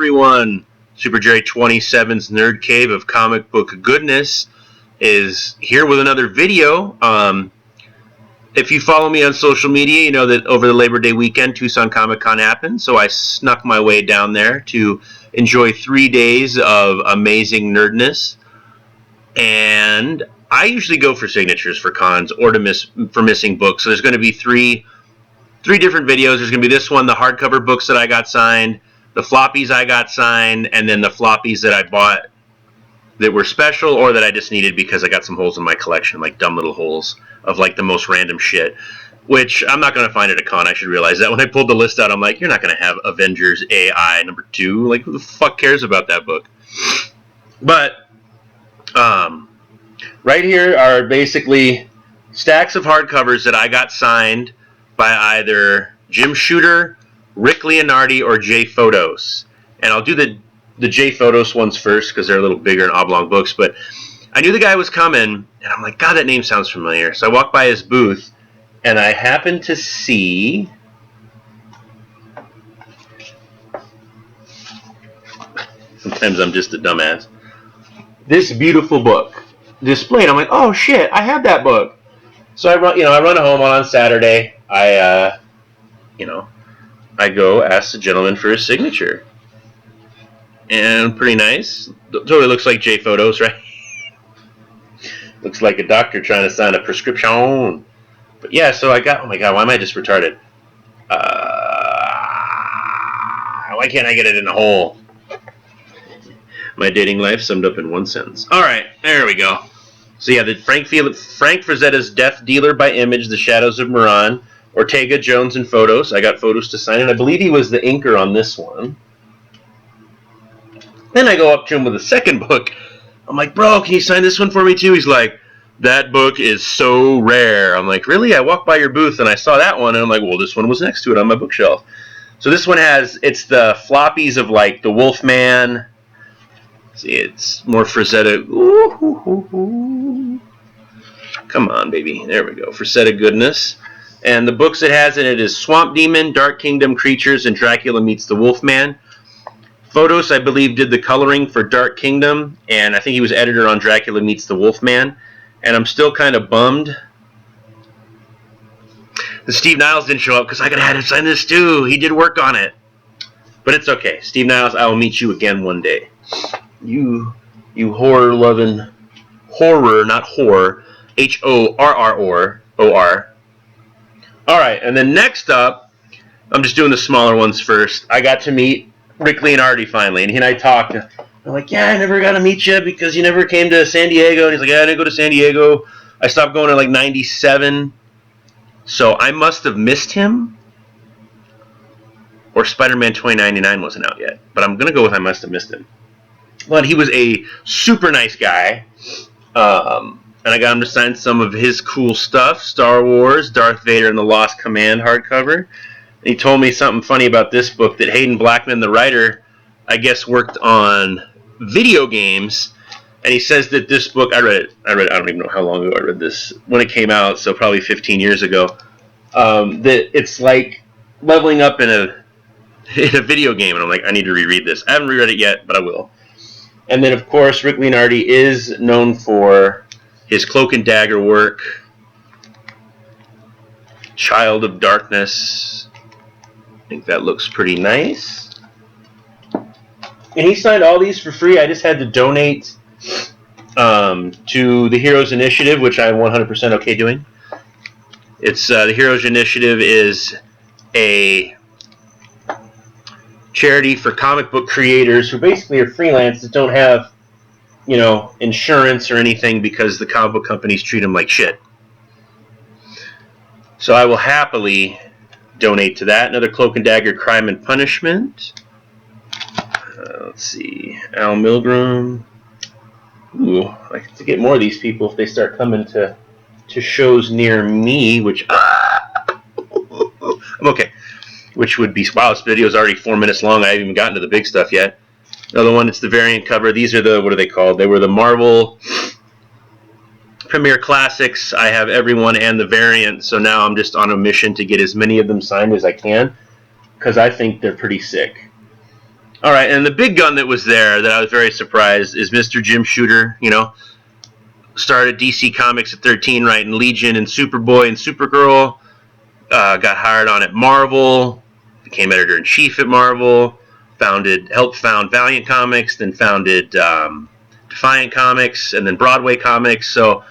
everyone? Super Jerry 27's Nerd Cave of comic book goodness is here with another video. If you follow me on social media, you know that over the Labor Day weekend, Tucson Comic Con happened, so I snuck my way down there to enjoy 3 days of amazing nerdness. And I usually go for signatures for cons or for missing books. So there's going to be three different videos. There's going to be this one, the hardcover books that I got signed, the floppies I got signed, and then the floppies that I bought that were special or that I just needed because I got some holes in my collection, like dumb little holes of like the most random shit, which I'm not going to find at a con. I should realize that. When I pulled the list out, I'm like, you're not going to have Avengers AI #2. Like, who the fuck cares about that book? But right here are basically stacks of hardcovers that I got signed by either Jim Shooter, Rick Leonardo, or J Photos. And I'll do the J Photos ones first because they're a little bigger and oblong books. But I knew the guy was coming, and I'm like, God, that name sounds familiar. So I walked by his booth, and I happened to see sometimes I'm just a dumbass. This beautiful book displayed. I'm like, oh shit, I have that book. So I run home on Saturday. I go ask the gentleman for his signature. And pretty nice. Totally looks like J Photos, right? Looks like a doctor trying to sign a prescription. But yeah, so I got, oh my god, why am I just retarded? Why can't I get it in a hole? My dating life summed up in one sentence. Alright, there we go. So yeah, the Frank Frazetta's Death Dealer by Image, The Shadows of Moran, Ortega, Jones, and Photos. I got Photos to sign, and I believe he was the inker on this one. Then I go up to him with a second book. I'm like, bro, can you sign this one for me too? He's like, that book is so rare. I'm like, really? I walked by your booth and I saw that one, and I'm like, well, this one was next to it on my bookshelf. So this one it's the floppies of like the Wolfman. See, it's more Frazetta. Ooh. Come on, baby. There we go. Frazetta goodness. And the books it has in it is Swamp Demon, Dark Kingdom Creatures, and Dracula Meets the Wolfman. Photos, I believe, did the coloring for Dark Kingdom, and I think he was editor on Dracula Meets the Wolfman. And I'm still kind of bummed that Steve Niles didn't show up because I could have had him sign this too. He did work on it. But it's okay. Steve Niles, I will meet you again one day. You horror-loving, horror, not horror, HORROR. Alright, and then next up, I'm just doing the smaller ones first. I got to meet Rick Leonardo finally, and he and I talked. I'm like, yeah, I never got to meet you because you never came to San Diego. And he's like, yeah, I didn't go to San Diego. I stopped going in like 97. So I must have missed him. Or Spider-Man 2099 wasn't out yet. But I'm going to go with I must have missed him. But he was a super nice guy. And I got him to sign some of his cool stuff. Star Wars, Darth Vader and the Lost Command hardcover. He told me something funny about this book, that Hayden Blackman, the writer, I guess worked on video games, and he says that this book, I read it, I don't even know how long ago I read this, when it came out, so probably 15 years ago, that it's like leveling up in a video game, and I'm like, I need to reread this. I haven't reread it yet, but I will. And then, of course, Rick Leonardo is known for his Cloak and Dagger work, Child of Darkness. I think that looks pretty nice. And he signed all these for free. I just had to donate to the Heroes Initiative, which I'm 100% okay doing. It's the Heroes Initiative is a charity for comic book creators who basically are freelance that don't have, insurance or anything because the comic book companies treat them like shit. So I will happily donate to that. Another Cloak and Dagger Crime and Punishment. Let's see. Al Milgrom. Ooh, I have to get more of these people if they start coming to shows near me, which I'm okay. Which would be, wow, this video is already 4 minutes long. I haven't even gotten to the big stuff yet. Another one, it's the variant cover. These are the, what are they called? They were the Marvel Premier Classics. I have everyone and the variant, so now I'm just on a mission to get as many of them signed as I can, because I think they're pretty sick. All right, and the big gun that was there that I was very surprised is Mr. Jim Shooter. You know, started DC Comics at 13, writing Legion and Superboy and Supergirl. Got hired on at Marvel, became editor-in-chief at Marvel, helped found Valiant Comics, then founded Defiant Comics, and then Broadway Comics. So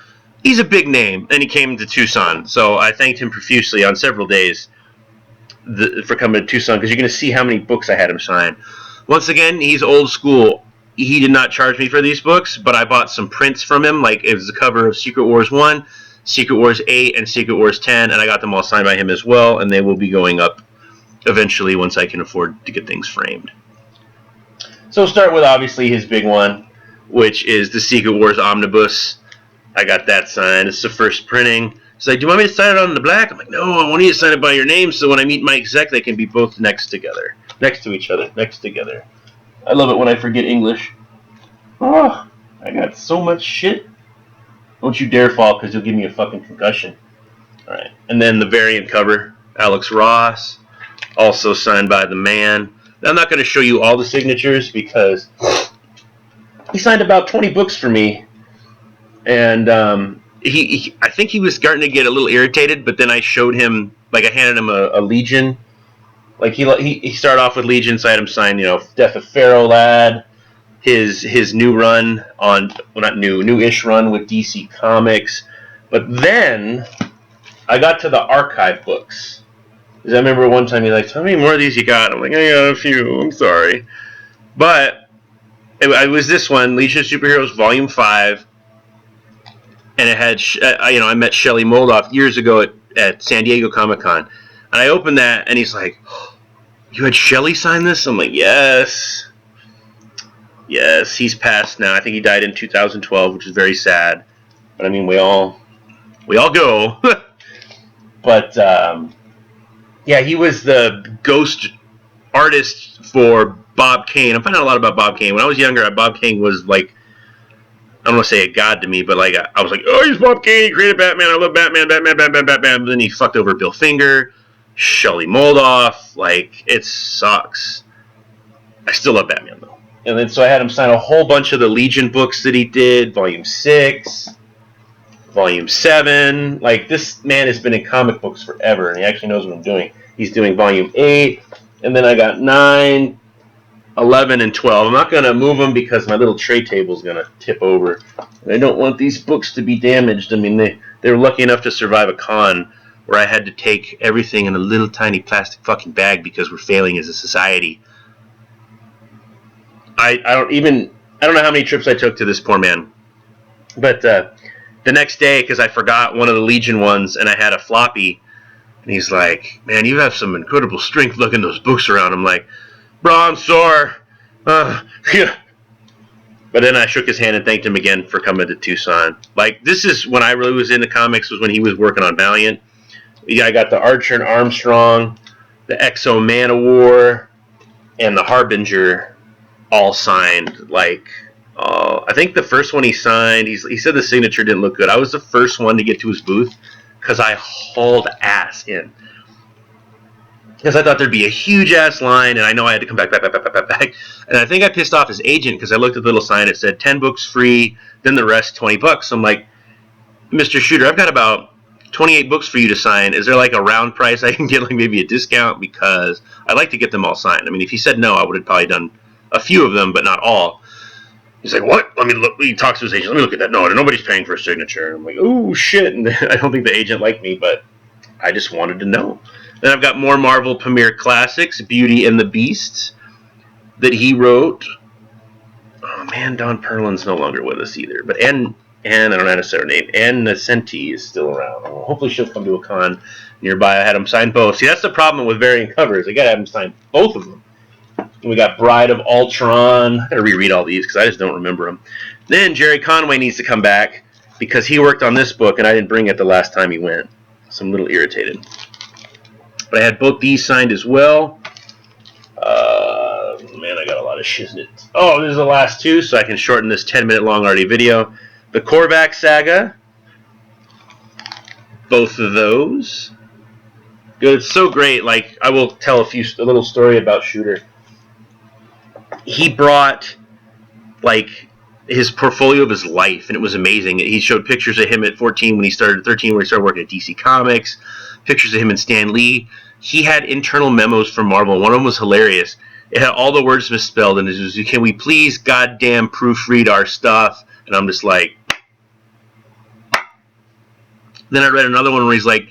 he's a big name, and he came to Tucson. So I thanked him profusely on several days for coming to Tucson, because you're going to see how many books I had him sign. Once again, he's old school. He did not charge me for these books, but I bought some prints from him. Like, it was the cover of Secret Wars 1, Secret Wars 8, and Secret Wars 10, and I got them all signed by him as well, and they will be going up eventually once I can afford to get things framed. So we'll start with, obviously, his big one, which is the Secret Wars Omnibus. I got that signed. It's the first printing. He's like, do you want me to sign it on the black? I'm like, no, I want you to sign it by your name, so when I meet Mike Zeck, they can be both next to each other. I love it when I forget English. Oh, I got so much shit. Don't you dare fall, because you'll give me a fucking concussion. Alright, and then the variant cover, Alex Ross, also signed by the man. Now, I'm not going to show you all the signatures, because he signed about 20 books for me, and I think he was starting to get a little irritated, but then I showed him, like, I handed him a Legion. Like, he started off with Legion, so I had him sign, you know, Death of Pharaoh Lad, his new run on, well, not new-ish run with DC Comics. But then I got to the archive books. Because I remember one time he's like, how many more of these you got? I'm like, I got a few, I'm sorry. But it was this one, Legion of Superheroes Volume 5. And it had, you know, I met Shelley Moldoff years ago at San Diego Comic-Con. And I opened that, and he's like, you had Shelley sign this? I'm like, yes. Yes, he's passed now. I think he died in 2012, which is very sad. But, I mean, we all go. But, yeah, he was the ghost artist for Bob Kane. I'm finding out a lot about Bob Kane. When I was younger, Bob Kane was, like, I don't want to say a god to me, but like I was like, oh, he's Bob Kane, he created Batman, I love Batman. But then he fucked over Bill Finger, Shelley Moldoff. Like, it sucks. I still love Batman, though. And then so I had him sign a whole bunch of the Legion books that he did, Volume 6, Volume 7. Like, this man has been in comic books forever, and he actually knows what I'm doing. He's doing Volume 8, and then I got 9, 11, and 12. I'm not going to move them because my little tray table is going to tip over. And I don't want these books to be damaged. I mean, they were lucky enough to survive a con where I had to take everything in a little tiny plastic fucking bag because we're failing as a society. I don't know how many trips I took to this poor man. But the next day, because I forgot one of the Legion ones and I had a floppy, and he's like, man, you have some incredible strength lugging those books around. I'm like, bro, I'm sore. Yeah. But then I shook his hand and thanked him again for coming to Tucson. Like, this is when I really was into comics, was when he was working on Valiant. Yeah, I got the Archer and Armstrong, the Exo Man of War, and the Harbinger all signed. Like, I think the first one he signed, he said the signature didn't look good. I was the first one to get to his booth because I hauled ass in. Because I thought there'd be a huge-ass line, and I know I had to come back. And I think I pissed off his agent because I looked at the little sign. It said 10 books free, then the rest $20. I'm like, Mr. Shooter, I've got about 28 books for you to sign. Is there like a round price I can get, like maybe a discount? Because I'd like to get them all signed. I mean, if he said no, I would have probably done a few of them, but not all. He's like, what? Let me look. He talks to his agent. Let me look at that. No, nobody's paying for a signature. I'm like, oh, shit. And I don't think the agent liked me, but I just wanted to know. Then I've got more Marvel Premiere Classics, Beauty and the Beast, that he wrote. Oh, man, Don Perlin's no longer with us either. But Anne, I don't know how to say her name, Anne Nascenti is still around. Hopefully she'll come to a con nearby. I had him sign both. See, that's the problem with variant covers. I got to have him sign both of them. And we got Bride of Ultron. I got to reread all these because I just don't remember them. Then Jerry Conway needs to come back because he worked on this book, and I didn't bring it the last time he went. So I'm a little irritated. But I had both these signed as well. Man, I got a lot of shit in it. Oh, this is the last two, so I can shorten this 10-minute long already video. The Korvac Saga. Both of those. Good. It's so great. Like, I will tell a little story about Shooter. he brought like his portfolio of his life, and it was amazing. He showed pictures of him at 14 when he started, 13 when he started working at DC Comics, pictures of him and Stan Lee. He had internal memos from Marvel. One of them was hilarious. It had all the words misspelled, and it was, "Can we please goddamn proofread our stuff?" And I'm just like. Then I read another one where he's like,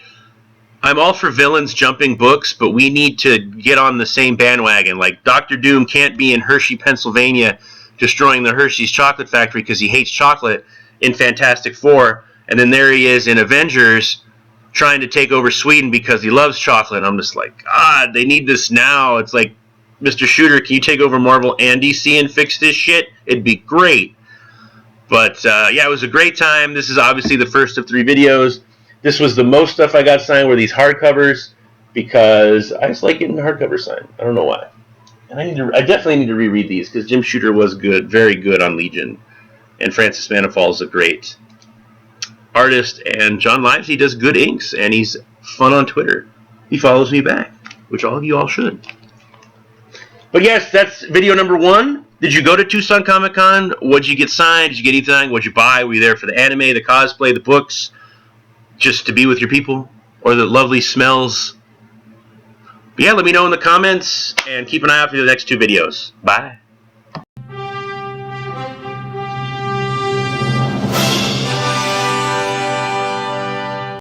"I'm all for villains jumping books, but we need to get on the same bandwagon. Like, Dr. Doom can't be in Hershey, Pennsylvania, destroying the Hershey's chocolate factory because he hates chocolate in Fantastic Four. And then there he is in Avengers trying to take over Sweden because he loves chocolate." And I'm just like, God, they need this now. It's like, Mr. Shooter, can you take over Marvel and DC and fix this shit? It'd be great. But, yeah, it was a great time. This is obviously the first of 3 videos. This was the most stuff I got signed were these hardcovers because I just like getting hardcover signed. I don't know why. And I definitely need to reread these because Jim Shooter was good, very good on Legion. And Francis Manifal is a great artist. And John Livesey does good inks, and he's fun on Twitter. He follows me back, which all of you all should. But yes, that's video number 1. Did you go to Tucson Comic Con? What'd you get signed? Did you get anything? What'd you buy? Were you there for the anime, the cosplay, the books? Just to be with your people? Or the lovely smells? But yeah, let me know in the comments, and keep an eye out for the next 2 videos. Bye.